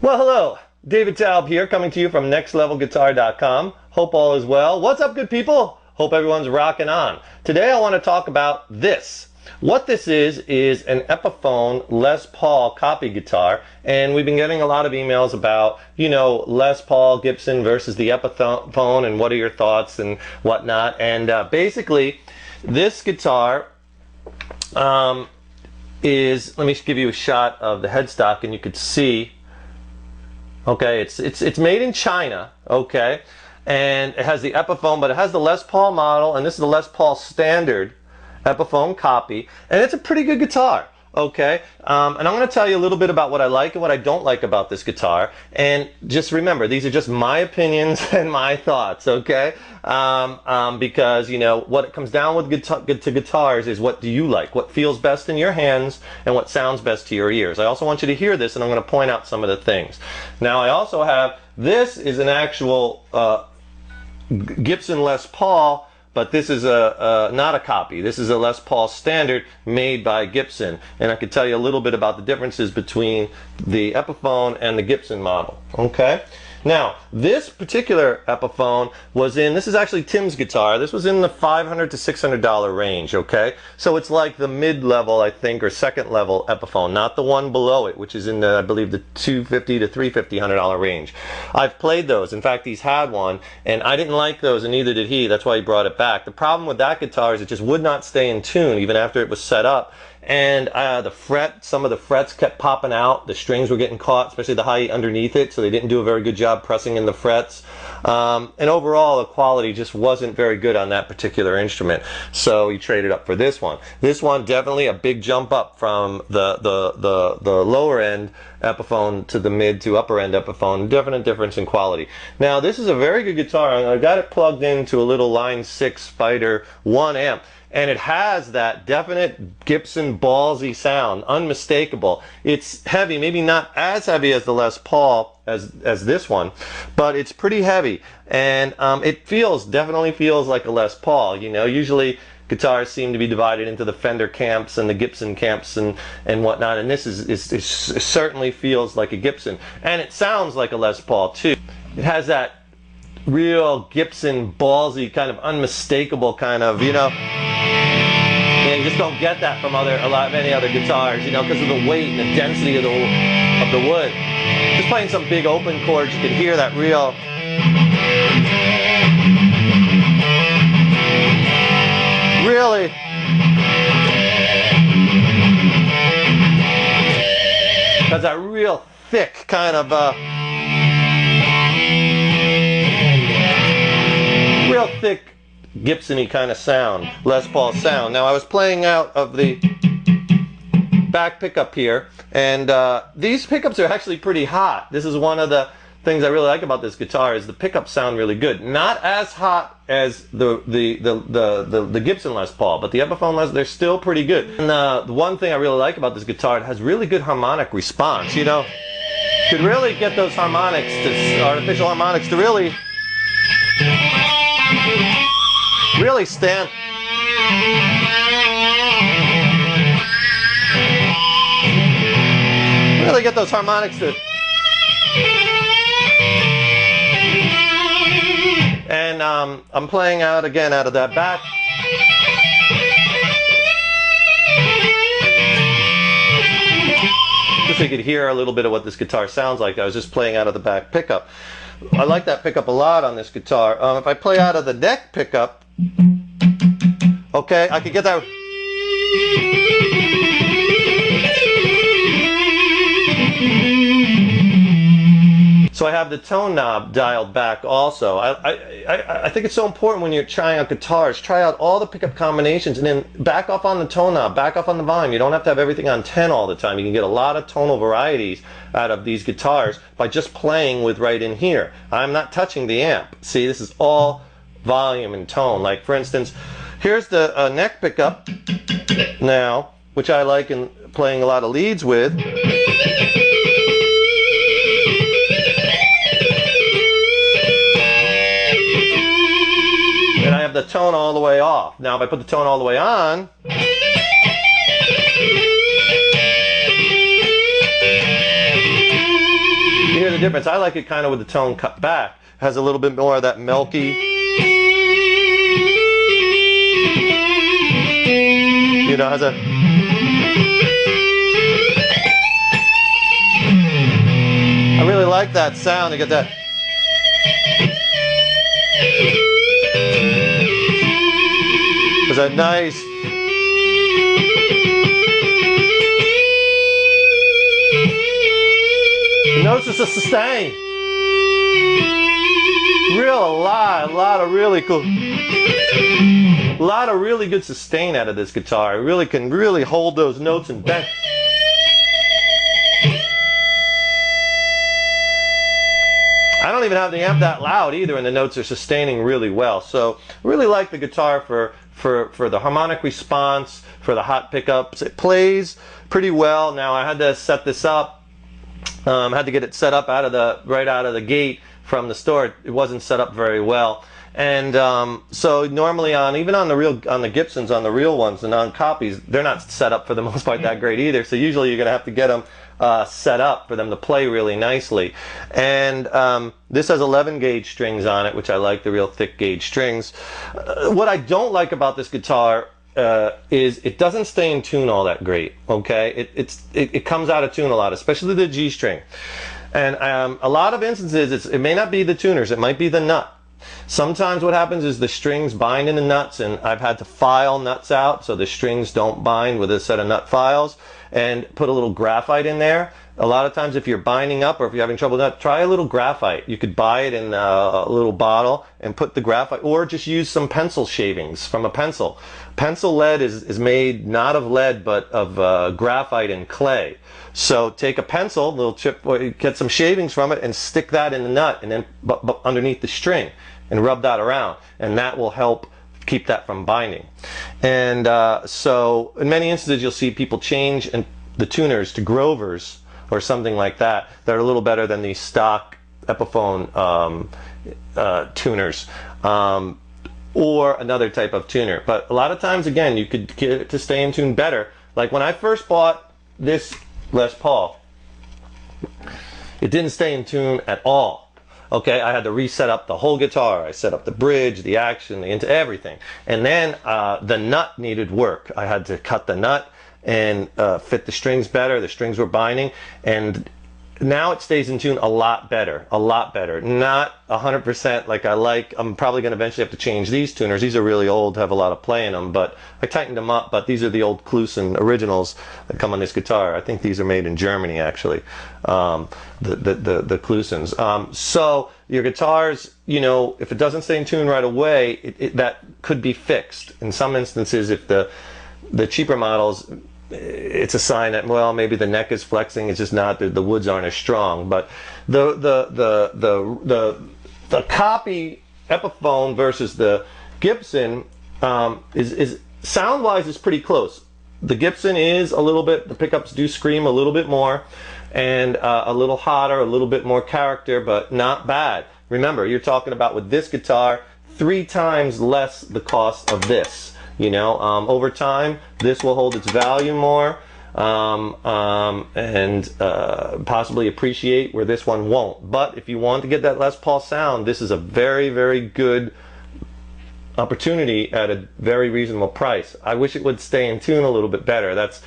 Well, hello. David Taub here, coming to you from nextlevelguitar.com. Hope all is well. What's up, good people? Hope everyone's rocking on. Today I want to talk about this. What this is an Epiphone Les Paul copy guitar, and we've been getting a lot of emails about, Les Paul, Gibson versus the Epiphone, and what are your thoughts and whatnot. And basically, this guitar is, let me give you a shot of the headstock, and you could see. Okay, it's made in China, okay, and it has the Epiphone, but it has the Les Paul model, and this is the Les Paul standard Epiphone copy, and it's a pretty good guitar, okay. And I'm going to tell you a little bit about what I like and what I don't like about this guitar, and just remember, these are just my opinions and my thoughts, okay. Because what it comes down with to guitars is, what do you like, what feels best in your hands, and what sounds best to your ears. I also want you to hear this, and I'm going to point out some of the things. Now I also have, this is an actual Gibson Les Paul, but this is not a copy. This is a Les Paul standard made by Gibson, and I could tell you a little bit about the differences between the Epiphone and the Gibson model. Okay. Now, this particular Epiphone was in, this is actually Tim's guitar, this was in the $500 to $600 range, okay? So it's like the mid-level, I think, or second-level Epiphone, not the one below it, which is in, I believe, the $250 to $350 range. I've played those. In fact, he's had one, and I didn't like those, and neither did he. That's why he brought it back. The problem with that guitar is it just would not stay in tune, even after it was set up. And some of the frets kept popping out. The strings were getting caught, especially the high underneath it, so they didn't do a very good job pressing in the frets. And overall, the quality just wasn't very good on that particular instrument. So he traded up for this one. This one, definitely a big jump up from the lower end Epiphone to the mid to upper end Epiphone. Definite difference in quality. Now, this is a very good guitar. I got it plugged into a little Line 6 Spider 1 amp. And it has that definite Gibson ballsy sound, unmistakable. It's heavy, maybe not as heavy as the Les Paul as this one, but it's pretty heavy, and it definitely feels like a Les Paul. Usually guitars seem to be divided into the Fender camps and the Gibson camps and whatnot, and this it certainly feels like a Gibson, and it sounds like a Les Paul too. It has that real Gibson ballsy kind of unmistakable kind of, you just don't get that from many other guitars, because of the weight and the density of the wood. Just playing some big open chords, you can hear that real, really, has that real thick kind of real thick Gibson-y kind of sound, Les Paul sound. Now, I was playing out of the back pickup here, and these pickups are actually pretty hot. This is one of the things I really like about this guitar, is the pickups sound really good. Not as hot as the Gibson Les Paul, but the Epiphone they're still pretty good. And the one thing I really like about this guitar, it has really good harmonic response. You could really get those harmonics, artificial harmonics, to really stand. Really get those harmonics to. And I'm playing out again out of that back. Just so you could hear a little bit of what this guitar sounds like. I was just playing out of the back pickup. I like that pickup a lot on this guitar. If I play out of the neck pickup, okay, I could get that. So I have the tone knob dialed back also. I think it's so important when you're trying out guitars, try out all the pickup combinations and then back off on the tone knob, back off on the volume. You don't have to have everything on 10 all the time. You can get a lot of tonal varieties out of these guitars by just playing with right in here. I'm not touching the amp. See, this is all volume and tone. Like, for instance, here's the neck pickup now, which I like in playing a lot of leads with. And I have the tone all the way off. Now if I put the tone all the way on, difference. I like it kind of with the tone cut back. It has a little bit more of that milky, you know, has a, I really like that sound. You get that. There's that nice. Notice the sustain. A lot of really cool. A lot of really good sustain out of this guitar. It really can really hold those notes and bend. I don't even have the amp that loud either, and the notes are sustaining really well. So really like the guitar for the harmonic response, for the hot pickups. It plays pretty well. Now I had to set this up. Had to get it set up right out of the gate from the store. It wasn't set up very well. And so normally even on the Gibsons, on the real ones, the non-copies, they're not set up for the most part that great either. So usually you're going to have to get them set up for them to play really nicely. And this has 11 gauge strings on it, which I like, the real thick gauge strings. What I don't like about this guitar is it doesn't stay in tune all that great. Okay, it comes out of tune a lot, especially the G string. And a lot of instances, it may not be the tuners, it might be the nut. Sometimes what happens is the strings bind in the nuts, and I've had to file nuts out so the strings don't bind with a set of nut files, and put a little graphite in there. A lot of times if you're binding up or if you're having trouble with that, try a little graphite. You could buy it in a little bottle and put the graphite, or just use some pencil shavings from a pencil. Pencil lead is made not of lead but of graphite and clay. So take a pencil, little chip, get some shavings from it and stick that in the nut, and then underneath the string, and rub that around, and that will help keep that from binding. And so in many instances you'll see people change the tuners to Grovers or something like that that are a little better than these stock Epiphone tuners, or another type of tuner. But a lot of times, again, you could get it to stay in tune better. Like when I first bought this Les Paul, it didn't stay in tune at all. Okay, I had to reset up the whole guitar. I set up the bridge, the action, into everything. And then the nut needed work. I had to cut the nut and fit the strings better. The strings were binding, and now it stays in tune a lot better, a lot better. Not 100% like I like. I'm probably going to eventually have to change these tuners. These are really old, have a lot of play in them, but I tightened them up. But these are the old Kluson originals that come on this guitar. I think these are made in Germany, actually, the Klusons. So your guitars, you know, if it doesn't stay in tune right away, that could be fixed. In some instances, if the cheaper models, it's a sign that, well, maybe the neck is flexing. It's just not, the woods aren't as strong. But the copy Epiphone versus the Gibson is sound wise is pretty close. The Gibson is a little bit, the pickups do scream a little bit more, and a little hotter, a little bit more character, but not bad. Remember, you're talking about with this guitar 3 times less the cost of this. You know, over time, this will hold its value more, and possibly appreciate where this one won't. But if you want to get that Les Paul sound, this is a very, very good opportunity at a very reasonable price. I wish it would stay in tune a little bit better. That's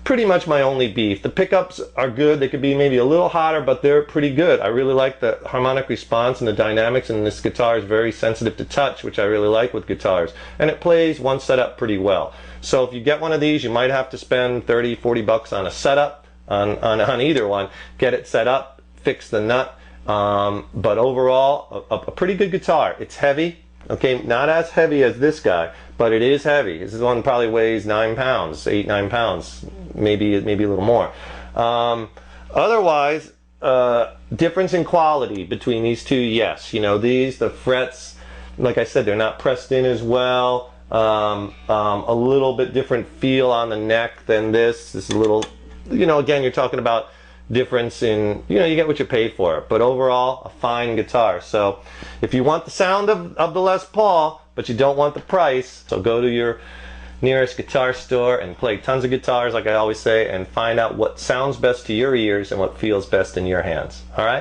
pretty much my only beef. The pickups are good. They could be maybe a little hotter, but they're pretty good. I really like the harmonic response and the dynamics, and this guitar is very sensitive to touch, which I really like with guitars. And it plays one setup pretty well. So if you get one of these, you might have to spend 30, 40 bucks on a setup, on either one. Get it set up, fix the nut. But overall, a pretty good guitar. It's heavy. Okay, not as heavy as this guy, but it is heavy. This one probably weighs 9 pounds, 8, 9 pounds, maybe a little more. Otherwise, difference in quality between these two, yes. You know, the frets, like I said, they're not pressed in as well. A little bit different feel on the neck than this. This is a little, you know, again, you're talking about difference in, you know, you get what you pay for. But overall, a fine guitar. So if you want the sound of the Les Paul, but you don't want the price, so go to your nearest guitar store and play tons of guitars, like I always say, and find out what sounds best to your ears and what feels best in your hands. All right?